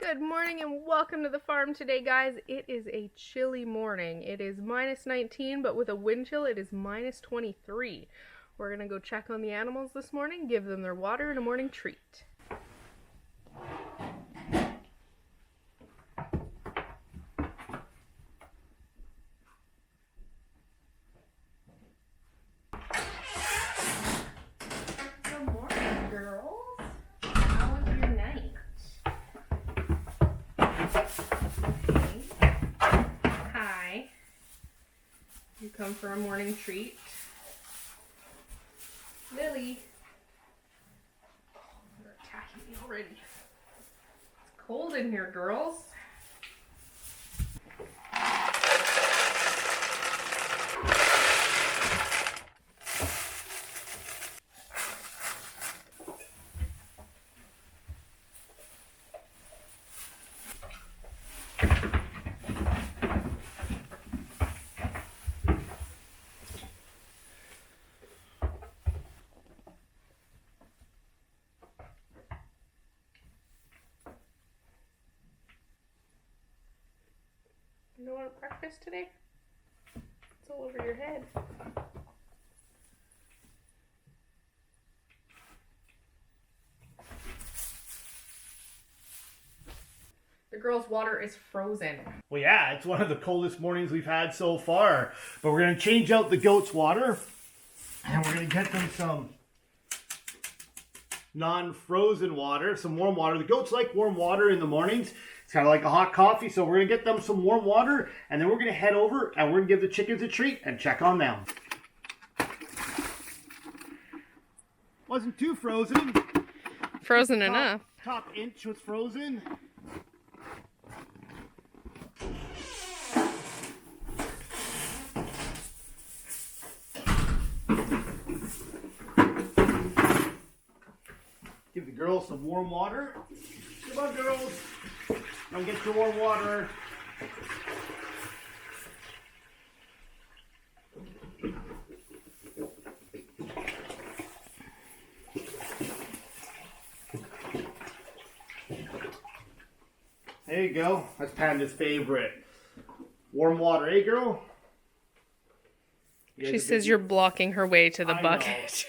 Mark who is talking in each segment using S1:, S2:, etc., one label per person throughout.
S1: Good morning and welcome to the farm today, guys. It is a chilly morning. It is minus 19, but with a wind chill, it is minus 23. We're gonna go check on the animals this morning, give them their water and a morning treat. Good morning, girls. How was your night? Hi. You come for a morning treat. Lily. You're attacking me already. It's cold in here, girls. You don't want breakfast today? It's all over your head. The girls' water is frozen.
S2: Well, yeah, it's one of the coldest mornings we've had so far. But we're going to change out the goats' water. And we're going to get them some non-frozen water, some warm water. The goats like warm water in the mornings. It's kind of like a hot coffee. So we're going to get them some warm water. And then we're going to head over and we're going to give the chickens a treat and check on them. Wasn't too frozen.
S1: Frozen enough.
S2: Top inch was frozen. Give the girls some warm water. Come on, girls. Come get your warm water. There you go. That's Panda's favorite. Warm water, eh, girl?
S1: She says you're blocking her way to the bucket.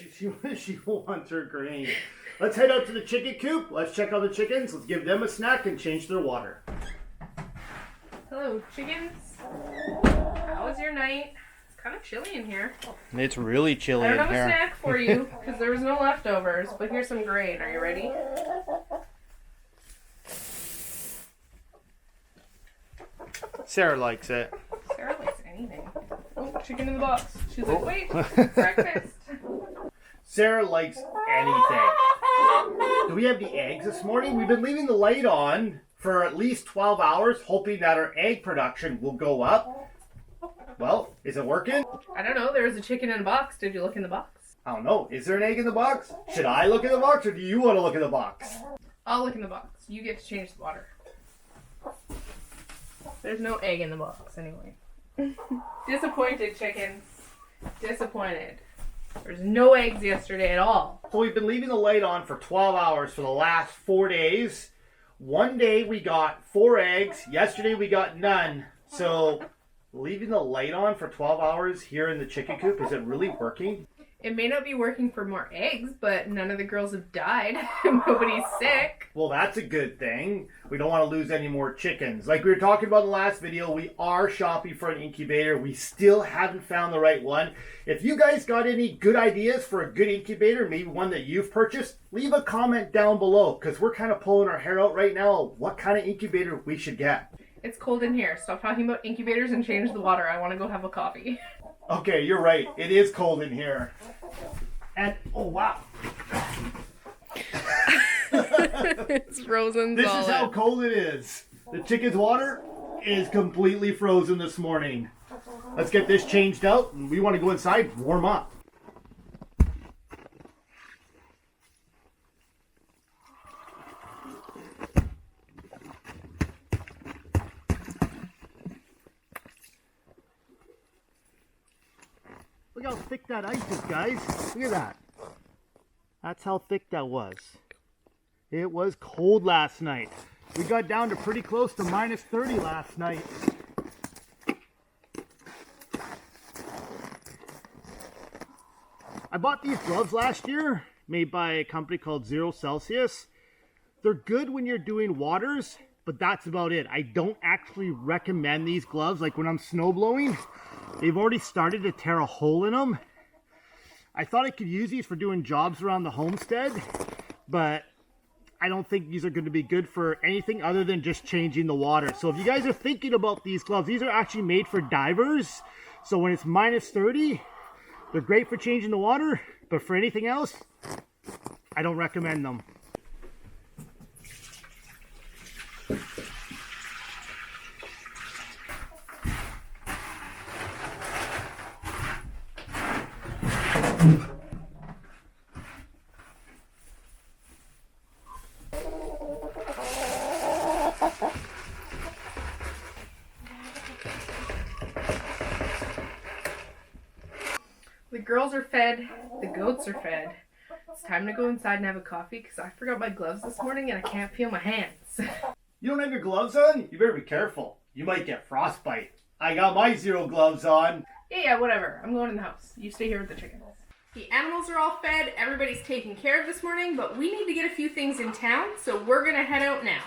S2: She wants her grain. Let's head out to the chicken coop. Let's check on the chickens. Let's give them a snack and change their water.
S1: Hello, chickens. How was your night? It's kind of chilly in here.
S2: It's really chilly
S1: I don't have a snack for you because there was no leftovers, but here's some grain. Are you ready?
S2: Sarah likes it.
S1: Sarah likes anything. Oh, chicken in the box. She's like, wait, breakfast.
S2: Sarah likes anything. Do we have the eggs this morning? We've been leaving the light on for at least 12 hours, hoping that our egg production will go up. Well, is it working?
S1: I don't know. There was a chicken in a box. Did you look in the box?
S2: I don't know. Is there an egg in the box? Should I look in the box or do you want to look in the box?
S1: I'll look in the box. You get to change the water. There's no egg in the box anyway. Disappointed, chickens. Disappointed. There's no eggs yesterday at all.
S2: So we've been leaving the light on for 12 hours for the last 4 days. One day we got 4 eggs. Yesterday we got none. So leaving the light on for 12 hours here in the chicken coop, is it really working?
S1: It may not be working for more eggs, but none of the girls have died. Nobody's sick.
S2: Well, that's a good thing. We don't want to lose any more chickens. Like we were talking about in the last video, we are shopping for an incubator. We still haven't found the right one. If you guys got any good ideas for a good incubator, maybe one that you've purchased, leave a comment down below because we're kind of pulling our hair out right now what kind of incubator we should get.
S1: It's cold in here. Stop talking about incubators and change the water. I want to go have a coffee.
S2: Okay, you're right. It is cold in here. And, oh wow.
S1: It's frozen
S2: This
S1: solid.
S2: is how cold it is. The chicken's water is completely frozen this morning. Let's get this changed out and we want to go inside and warm up. Look how thick that ice is, guys. Look at that. That's how thick that was. It was cold last night. We got down to pretty close to minus 30 last night. I bought these gloves last year, made by a company called 0 Celsius. They're good when you're doing waters, but that's about it. I don't actually recommend these gloves. Like when I'm snow blowing, they've already started to tear a hole in them. I thought I could use these for doing jobs around the homestead, but I don't think these are going to be good for anything other than just changing the water. So if you guys are thinking about these gloves, these are actually made for divers. So when it's minus 30, they're great for changing the water, but for anything else, I don't recommend them.
S1: The girls are fed, the goats are fed. It's time to go inside and have a coffee because I forgot my gloves this morning and I can't feel my hands.
S2: You don't have your gloves on? You better be careful. You might get frostbite. I got my 0 gloves on.
S1: Yeah, whatever. I'm going in the house. You stay here with the chickens. The animals are all fed, everybody's taken care of this morning, but we need to get a few things in town, so we're gonna head out now.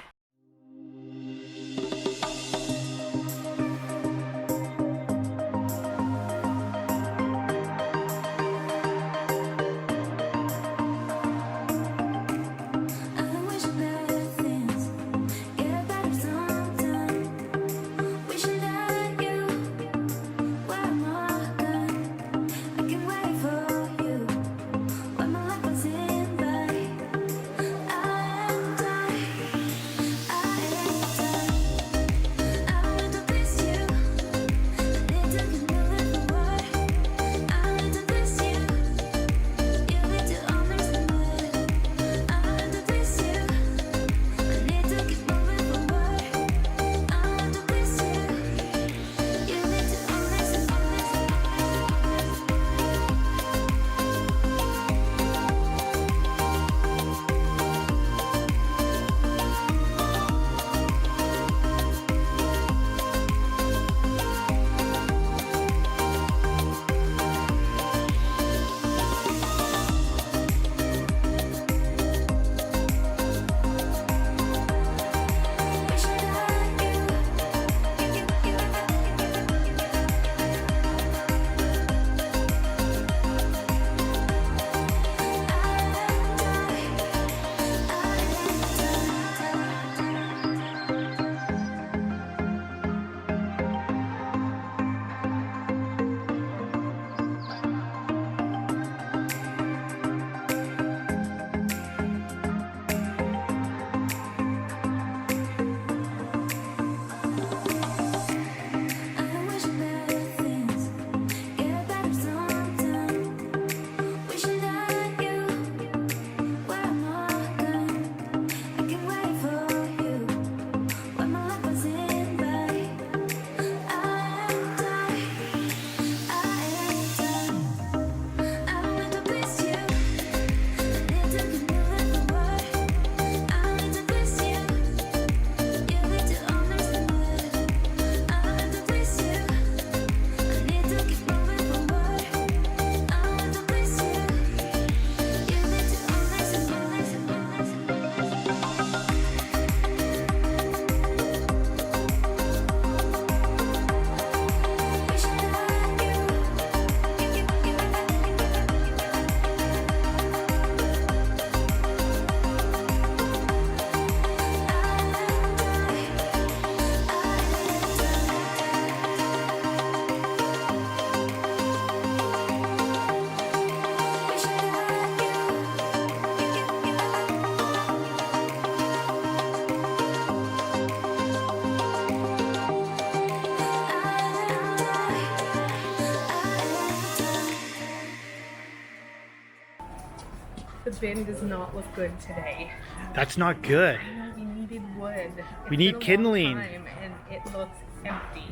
S1: The bin does not look good today.
S2: That's not good.
S1: We needed wood.
S2: We need
S1: been a
S2: kindling.
S1: long time and it looks empty.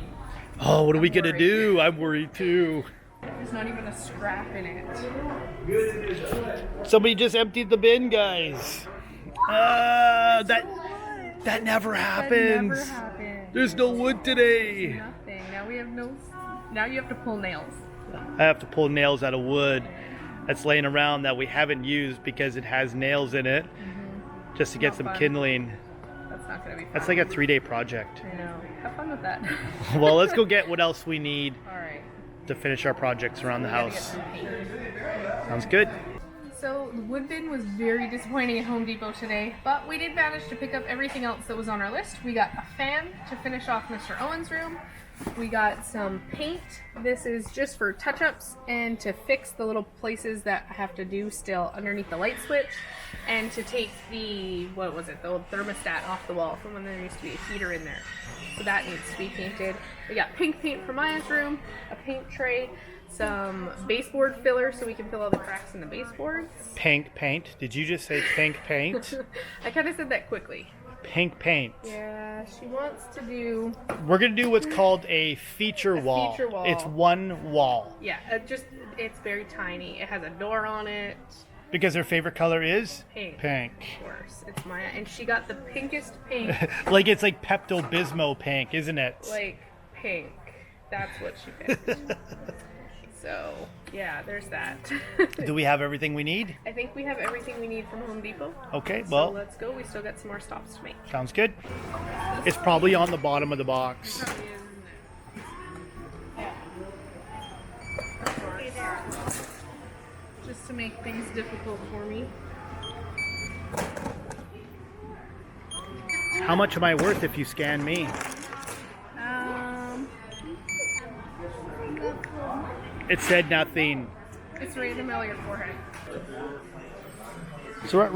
S2: Oh, what are we
S1: I'm
S2: gonna
S1: worried.
S2: do? I'm worried too.
S1: There's not even a scrap in it.
S2: Somebody just emptied the bin, guys. That never
S1: That
S2: happens.
S1: never happened.
S2: There's no wood today.
S1: Nothing. Now we have no. Now you have to pull nails.
S2: I have to pull nails out of wood that's laying around that we haven't used because it has nails in it, just to get some kindling.
S1: That's not gonna be fun.
S2: That's like a 3-day project.
S1: I know. Have fun with that.
S2: Well, let's go get what else we need
S1: All right.
S2: to finish our projects around the
S1: We gotta
S2: house.
S1: get some paint.
S2: Sounds good.
S1: So the wood bin was very disappointing at Home Depot today, but we did manage to pick up everything else that was on our list. We got a fan to finish off Mr. Owen's room. We got some paint. This is just for touch-ups and to fix the little places that I have to do still underneath the light switch, and to take the, what was it, the old thermostat off the wall from when there used to be a heater in there. So that needs to be painted. We got pink paint for Maya's room, a paint tray, some baseboard filler so we can fill all the cracks in the baseboards.
S2: Pink paint. Did you just say pink paint?
S1: I kind of said that quickly.
S2: Pink paint.
S1: Yeah, she wants to do...
S2: We're going to do what's called a feature wall.
S1: feature wall.
S2: It's one wall.
S1: Yeah, it's very tiny. It has a door on it.
S2: Because her favorite color is?
S1: Pink.
S2: Pink.
S1: Of course. It's Maya. And she got the pinkest pink.
S2: Like it's like Pepto-Bismol pink, isn't it?
S1: Like, pink. That's what she picked. So, yeah, there's that.
S2: Do we have everything we need?
S1: I think we have everything we need from Home Depot.
S2: Okay,
S1: So
S2: well,
S1: let's go. We still got some more stops to make.
S2: sounds good. It's probably on the bottom of the box.
S1: Probably is, isn't it? Yeah. Just to make things difficult for me.
S2: How much am I worth if you scan me? It said nothing.
S1: It's right in the middle of your forehead.
S2: So we're at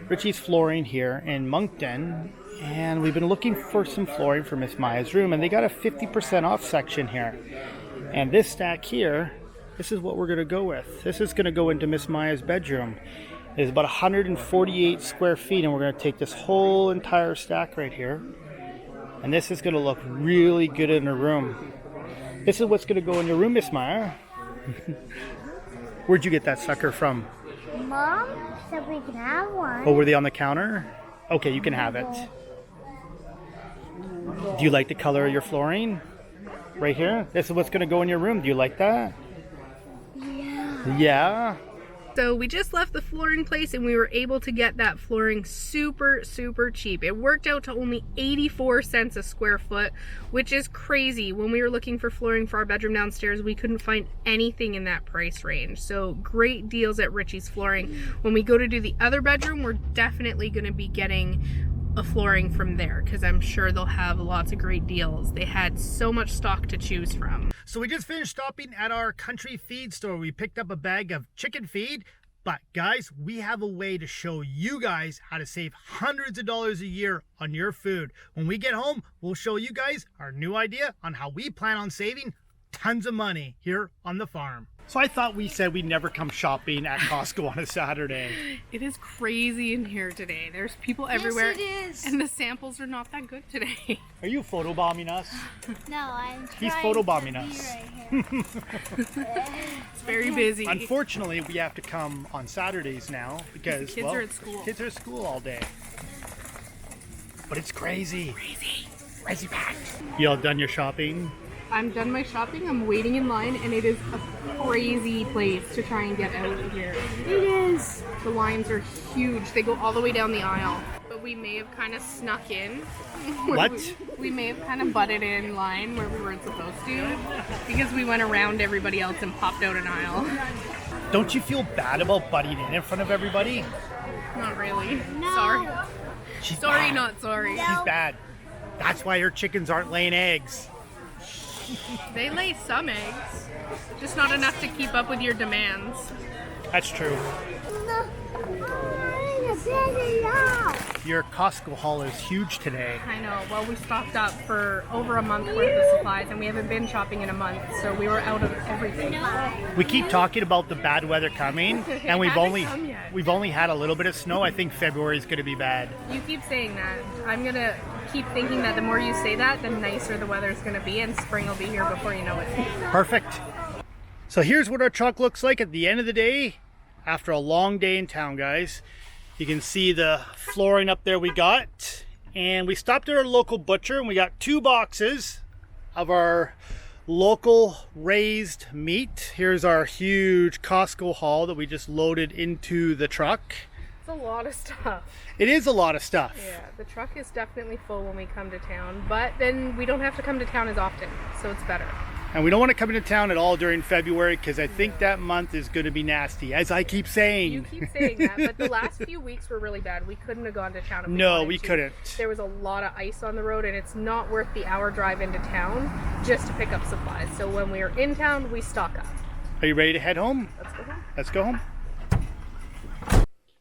S2: Richie's Flooring here in Moncton, and we've been looking for some flooring for Miss Maya's room, and they got a 50% off section here. And this stack here, this is what we're going to go with. This is going to go into Miss Maya's bedroom. It's about 148 square feet, and we're going to take this whole entire stack right here, and this is going to look really good in her room. This is what's going to go in your room, Miss Maya. Where'd you get that sucker from?
S3: Mom said we can have one.
S2: Oh, were they on the counter? Okay, you can have it. Do you like the color of your flooring? Right here? This is what's going to go in your room. Do you like that?
S3: Yeah.
S2: Yeah?
S1: So we just left the flooring place and we were able to get that flooring super cheap. It worked out to only 84 cents a square foot, which is crazy. When we were looking for flooring for our bedroom downstairs, we couldn't find anything in that price range. So great deals at Richie's Flooring. When we go to do the other bedroom, we're definitely going to be getting a flooring from there because I'm sure they'll have lots of great deals. They had so much stock to choose from.
S2: So we just finished stopping at our country feed store. We picked up a bag of chicken feed. But guys, we have a way to show you guys how to save hundreds of dollars a year on your food. When we get home, we'll show you guys our new idea on how we plan on saving tons of money here on the farm. So I thought we said we'd never come shopping at Costco on a Saturday.
S1: It is crazy in here today. There's people everywhere.
S3: Yes, it is.
S1: And the samples are not that good today.
S2: Are you photobombing us?
S3: No, I'm trying
S2: He's photobombing
S3: to be
S2: us.
S3: right here.
S1: It's very busy.
S2: Unfortunately, we have to come on Saturdays now because
S1: The kids are at school.
S2: Kids are at school all day. But it's crazy. Crazy packed. You all done your shopping?
S1: I'm done my shopping. I'm waiting in line, and it is a crazy place to try and get out of here.
S3: It is.
S1: The lines are huge. They go all the way down the aisle. But we may have kind of snuck in.
S2: What?
S1: We may have kind of butted in line where we weren't supposed to because we went around everybody else and popped out an aisle.
S2: Don't you feel bad about butting in front of everybody?
S1: Not really.
S3: No.
S1: Sorry.
S2: She's
S1: Sorry,
S2: bad.
S1: not sorry.
S3: No.
S2: She's bad. That's why her chickens aren't laying eggs.
S1: They lay some eggs, just not enough to keep up with your demands.
S2: That's true.
S3: No. Oh,
S2: Your Costco haul is huge today.
S1: I know. Well, we stocked up for over a month worth of supplies, and we haven't been shopping in a month, so we were out of everything.
S2: We keep talking about the bad weather coming, and we've
S1: hasn't come yet.
S2: only had a little bit of snow. I think February is going to be bad.
S1: You keep saying that. I'm gonna keep thinking that the more you say that, the nicer the weather's gonna be, and spring will be here before you know it.
S2: Perfect. So here's what our truck looks like at the end of the day after a long day in town, guys. You can see the flooring up there we got, And we stopped at our local butcher and we got 2 boxes of our local raised meat. Here's our huge Costco haul that we just loaded into the truck.
S1: It's a lot of stuff.
S2: It is a lot of stuff.
S1: Yeah, the truck is definitely full when we come to town, but then we don't have to come to town as often, so it's better.
S2: And we don't want to come into town at all during February because I think that month is going to be nasty, as I keep saying.
S1: You keep saying that, but the last few weeks were really bad. We couldn't have gone to town if we
S2: No,
S1: wanted
S2: we
S1: to.
S2: couldn't.
S1: There was a lot of ice on the road, and it's not worth the hour drive into town just to pick up supplies. So when we are in town, we stock up.
S2: Are you ready to head home?
S1: Let's go home.
S2: Let's go home.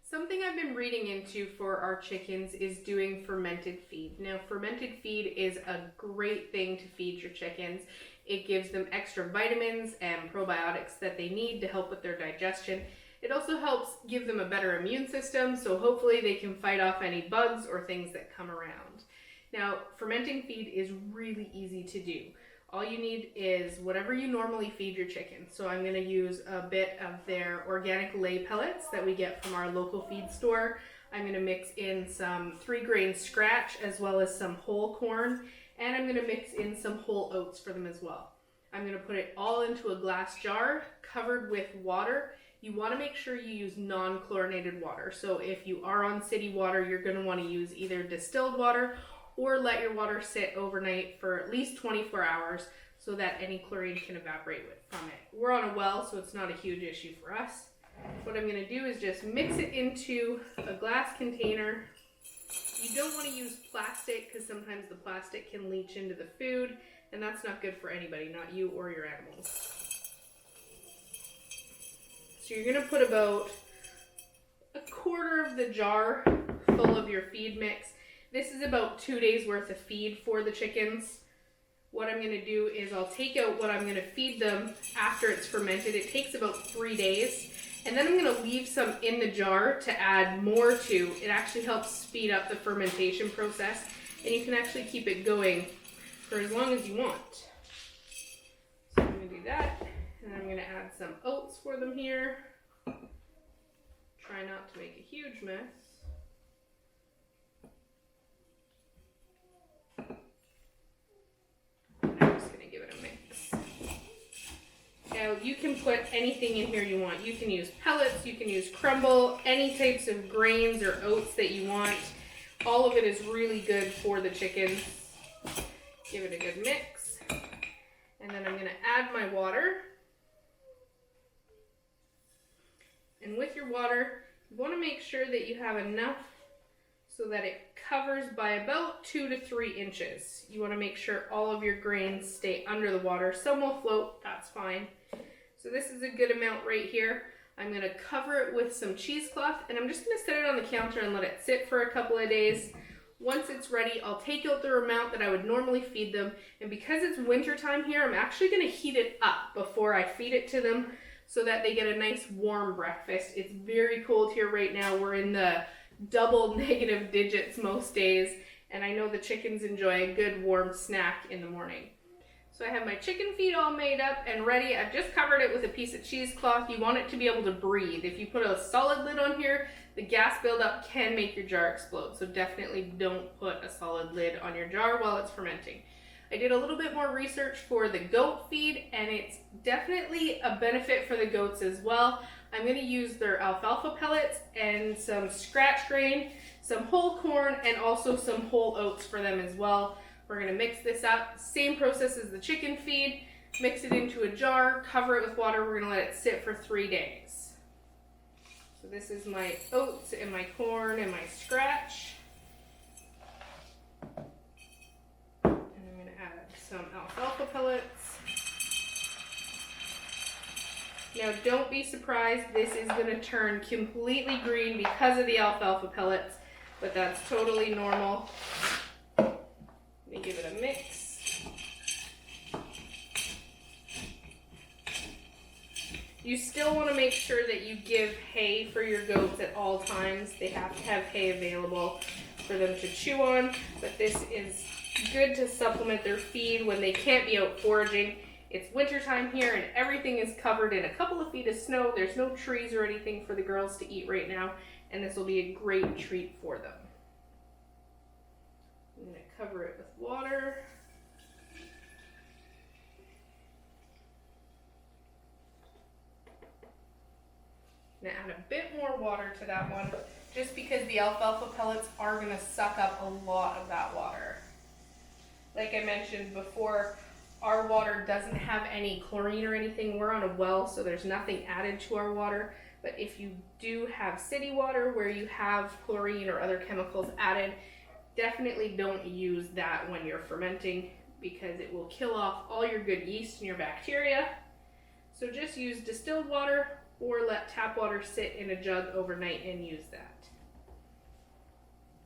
S1: Something I've been reading into for our chickens is doing fermented feed. Now, fermented feed is a great thing to feed your chickens. It gives them extra vitamins and probiotics that they need to help with their digestion. It also helps give them a better immune system, so hopefully they can fight off any bugs or things that come around. Now, fermenting feed is really easy to do. All you need is whatever you normally feed your chickens. So I'm going to use a bit of their organic lay pellets that we get from our local feed store. I'm going to mix in some 3-grain scratch as well as some whole corn, and I'm going to mix in some whole oats for them as well. I'm going to put it all into a glass jar covered with water. You want to make sure you use non-chlorinated water. So if you are on city water, you're going to want to use either distilled water or let your water sit overnight for at least 24 hours so that any chlorine can evaporate from it. We're on a well, so it's not a huge issue for us. What I'm going to do is just mix it into a glass container. You don't want to use plastic because sometimes the plastic can leach into the food, and that's not good for anybody, not you or your animals. So you're going to put about a quarter of the jar full of your feed mix. This is about 2 days worth of feed for the chickens. What I'm going to do is I'll take out what I'm going to feed them after it's fermented. It takes about 3 days. And then I'm going to leave some in the jar to add more to. It actually helps speed up the fermentation process. And you can actually keep it going for as long as you want. So I'm going to do that. And I'm going to add some oats for them here. Try not to make a huge mess. Now you can put anything in here you want. You can use pellets, you can use crumble, any types of grains or oats that you want. All of it is really good for the chickens. Give it a good mix. And then I'm going to add my water. And with your water, you want to make sure that you have enough so that it covers by about 2 to 3 inches. You want to make sure all of your grains stay under the water. Some will float, that's fine. So this is a good amount right here. I'm going to cover it with some cheesecloth, and I'm just going to set it on the counter and let it sit for a couple of days. Once it's ready, I'll take out the amount that I would normally feed them, and because it's winter time here, I'm actually going to heat it up before I feed it to them so that they get a nice warm breakfast. It's very cold here right now. We're in the double negative digits most days, and I know the chickens enjoy a good warm snack in the morning. So I have my chicken feed all made up and ready. I've just covered it with a piece of cheesecloth. You want it to be able to breathe. If you put a solid lid on here, the gas buildup can make your jar explode. So definitely don't put a solid lid on your jar while it's fermenting. I did a little bit more research for the goat feed, and it's definitely a benefit for the goats as well. I'm going to use their alfalfa pellets and some scratch grain, some whole corn, and also some whole oats for them as well. We're going to mix this up. Same process as the chicken feed. Mix it into a jar, cover it with water. We're going to let it sit for 3 days. So this is my oats and my corn and my scratch. And I'm going to add some alfalfa pellets. Now don't be surprised, this is going to turn completely green because of the alfalfa pellets, but that's totally normal. Let me give it a mix. You still want to make sure that you give hay for your goats at all times. They have to have hay available for them to chew on, but this is good to supplement their feed when they can't be out foraging. It's wintertime here and everything is covered in a couple of feet of snow. There's no trees or anything for the girls to eat right now, and this will be a great treat for them. cover it with water. Now add a bit more water to that one, just because the alfalfa pellets are going to suck up a lot of that water. Like I mentioned before, our water doesn't have any chlorine or anything. We're on a well, so there's nothing added to our water. But if you do have city water where you have chlorine or other chemicals added, definitely don't use that when you're fermenting, because it will kill off all your good yeast and your bacteria. So just use distilled water, or let tap water sit in a jug overnight and use that.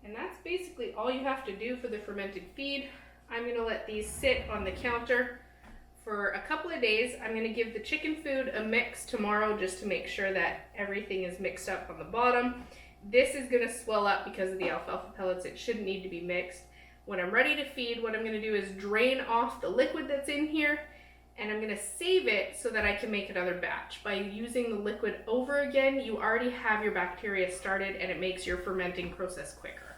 S1: And that's basically all you have to do for the fermented feed. I'm gonna let these sit on the counter for a couple of days. I'm gonna give the chicken food a mix tomorrow just to make sure that everything is mixed up on the bottom. This is gonna swell up because of the alfalfa pellets. It shouldn't need to be mixed. When I'm ready to feed, what I'm gonna do is drain off the liquid that's in here, and I'm gonna save it so that I can make another batch. By using the liquid over again, you already have your bacteria started and it makes your fermenting process quicker.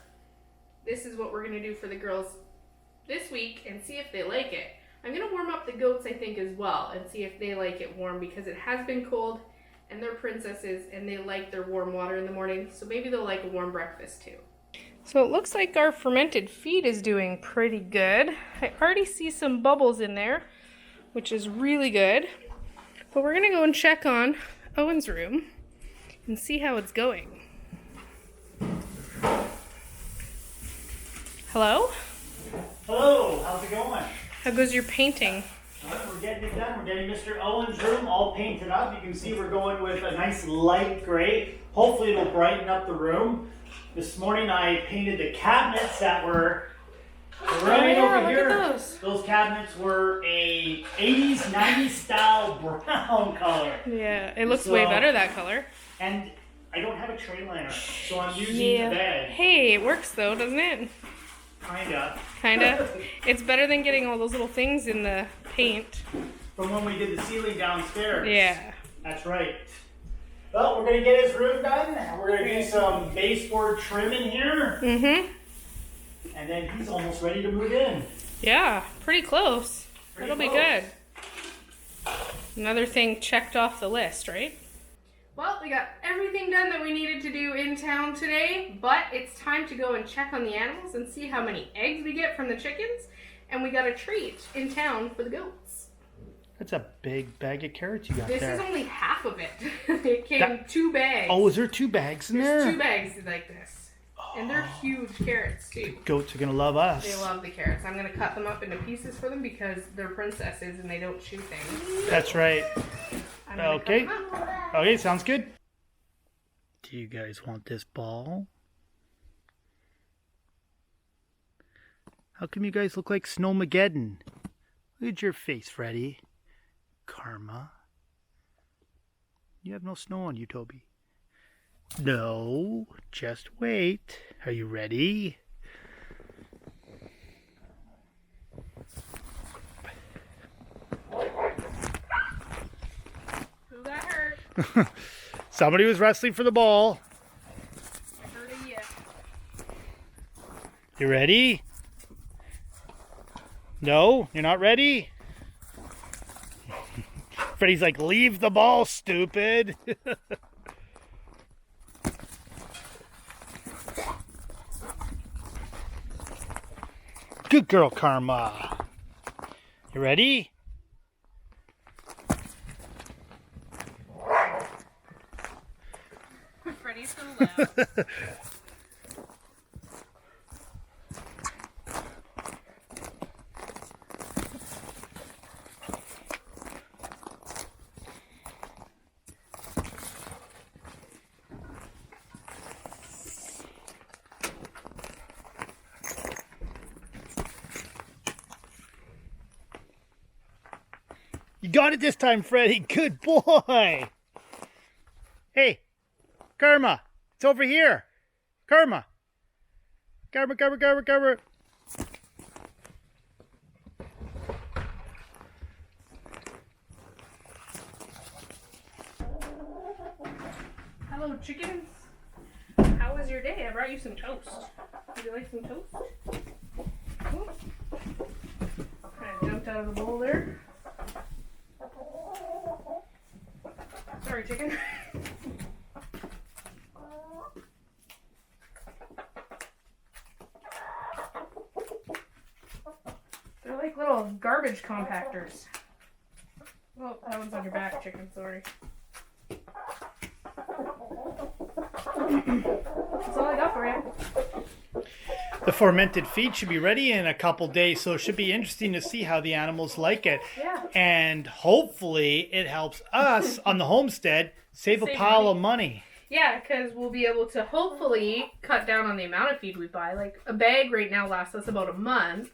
S1: This is what we're gonna do for the girls this week and see if they like it. I'm gonna warm up the goats, I think, as well, and see if they like it warm, because it has been cold and they're princesses and they like their warm water in the morning, so maybe they'll like a warm breakfast too. So it looks like our fermented feed is doing pretty good. I already see some bubbles in there, which is really good. But we're gonna go and check on Owen's room and see how it's going. Hello?
S4: Hello, how's it going?
S1: How goes your painting?
S4: We're getting it done. We're getting Mr. Owen's room all painted up. You can see we're going with a nice light gray. Hopefully it'll brighten up the room. This morning I painted the cabinets that were right over here. Those cabinets were a 80s, 90s style brown color.
S1: Yeah, it looks way better that color.
S4: And I don't have a tray liner, so I'm using the bed.
S1: Hey, it works though, doesn't it? Kinda. It's better than getting all those little things in the paint.
S4: From when we did the ceiling downstairs.
S1: Yeah.
S4: That's right. Well, we're going to get his room done. We're going to do some baseboard trim in here. Mm-hmm. And then he's almost ready to move in.
S1: Yeah, pretty close. That'll be good. Another thing checked off the list, right? Well, we got everything done that we needed to do in town today, but it's time to go and check on the animals and see how many eggs we get from the chickens. And we got a treat in town for the goats.
S2: That's a big bag of carrots you got
S1: This
S2: there.
S1: is only half of it. It came 2 bags.
S2: Oh, is there 2 bags in there?
S1: There's 2 bags like this. And they're huge carrots too.
S2: Goats are going to love us.
S1: They love the carrots. I'm going to cut them up into pieces for them because they're princesses and they don't chew things.
S2: That's right. Okay.
S1: Okay.
S2: Okay, sounds good. Do you guys want this ball? How come you guys look like Snowmageddon? Look at your face, Freddy. Karma. You have no snow on you, Toby. No, just wait. Are you ready?
S1: Who got hurt?
S2: Somebody was wrestling for the ball.
S1: I heard a yes.
S2: You ready? No, you're not ready? Freddy's like, leave the ball, stupid. Good girl, Karma. You ready?
S1: Freddy's so loud.
S2: You got it this time, Freddy. Good boy. Hey, Karma, it's over here. Karma. Karma.
S1: Hello, chickens. How was your day? I brought you some toast. Would you like some toast? jumped out of the bowl there. Sorry, chicken. They're like little garbage compactors. Oh, that one's on your back, chicken, sorry. That's all I got for you.
S4: The fermented feed should be ready in a couple days, so it should be interesting to see how the animals like it.
S1: Yeah.
S4: And hopefully it helps us on the homestead save a pile of money.
S1: Yeah, because we'll be able to hopefully cut down on the amount of feed we buy. Like, a bag right now lasts us about a month,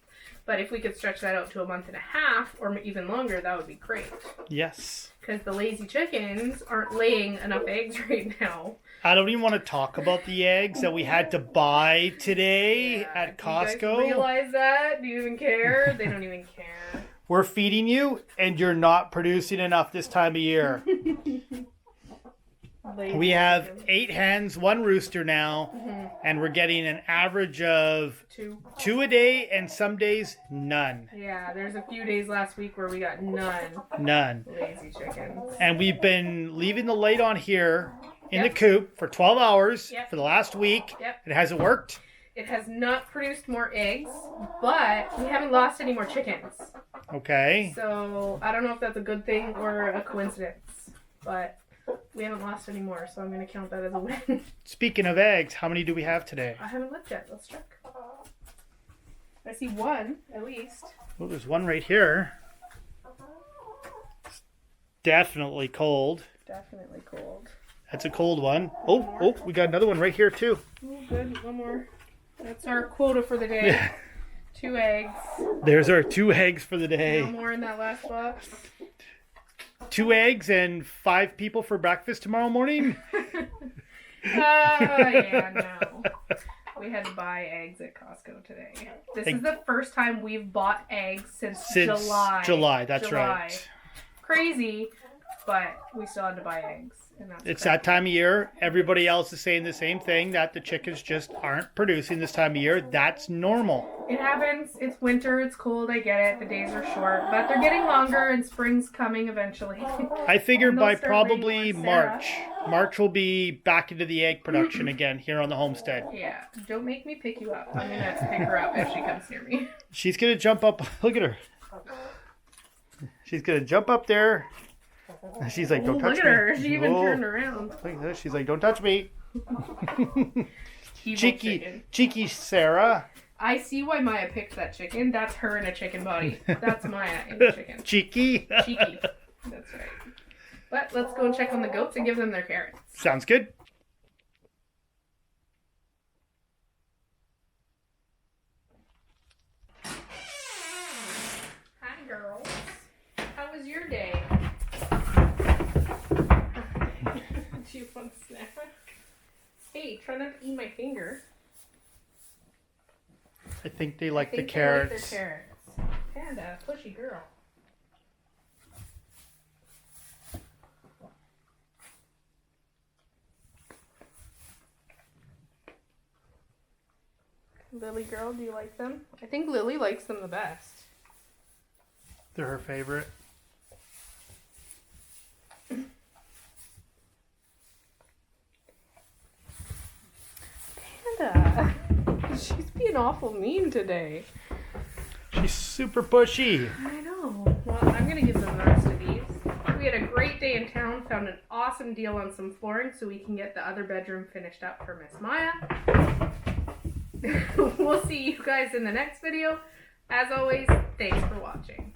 S1: but if we could stretch that out to a month and a half or even longer, that would be great.
S4: Yes.
S1: Because the lazy chickens aren't laying enough eggs right now.
S4: I don't even want to talk about the eggs that we had to buy today at Costco.
S1: Do you guys realize that? Do you even care? They don't even care.
S4: We're feeding you, and you're not producing enough this time of year. We have 8 hens, 1 rooster now, and we're getting an average of 2 a day, and some days none.
S1: Yeah, there's a few days last week where we got none.
S4: None.
S1: Lazy chickens.
S4: And we've been leaving the light on here in the coop for 12 hours for the last week.
S1: Yep.
S4: It hasn't worked.
S1: It has not produced more eggs, but we haven't lost any more chickens.
S4: Okay.
S1: So I don't know if that's a good thing or a coincidence, but we haven't lost any more, so I'm going to count that as a win.
S4: Speaking of eggs, how many do we have today?
S1: I haven't looked yet. Let's check. I see 1, at least.
S4: Well, there's 1 right here. It's definitely cold.
S1: Definitely cold.
S4: That's a cold one. Oh, we got another one right here too.
S1: Oh, good. 1 more. That's our quota for the day. 2 eggs.
S4: There's our 2 eggs for the
S1: No
S4: day.
S1: more in that last box.
S4: 2 eggs and 5 people for breakfast tomorrow morning?
S1: Yeah, no. We had to buy eggs at Costco today. This is the first time we've bought eggs since July.
S4: July, that's right.
S1: Crazy, but we still had to buy eggs. And that's
S4: It's that time of year. Everybody else is saying the same thing, that the chickens just aren't producing this time of year. That's normal.
S1: It happens. It's winter. It's cold. I get it. The days are short, but they're getting longer and spring's coming eventually.
S4: I figure
S1: And they'll
S4: by
S1: start
S4: probably
S1: laying more, Sarah.
S4: March will be back into the egg production again here on the homestead.
S1: Yeah, don't make me pick you up. I'm going to pick her up if she comes near me.
S4: She's going to jump up. Look at her. She's going to jump up there. She's like, don't touch
S1: Look
S4: me.
S1: at her. She even
S4: Whoa.
S1: turned around.
S4: Look at this. She's like, don't touch me.
S1: Evil chicken.
S4: Cheeky Sarah.
S1: I see why Maya picked that chicken. That's her in a chicken body. That's Maya in a chicken.
S4: Cheeky.
S1: Cheeky. That's right. But let's go and check on the goats and give them their carrots.
S4: Sounds good.
S1: Hi, girls. How was your day? Do you want a snack? Hey, try not to eat my finger.
S4: I think they like the
S1: They
S4: carrots.
S1: like their carrots. Panda, pushy girl. Lily girl, do you like them? I think Lily likes them the best.
S4: They're her favorite.
S1: Panda! She's being awful mean today.
S4: She's super pushy.
S1: I know. Well, I'm going to give them the rest of these. We had a great day in town, found an awesome deal on some flooring so we can get the other bedroom finished up for Miss Maya. We'll see you guys in the next video. As always, thanks for watching.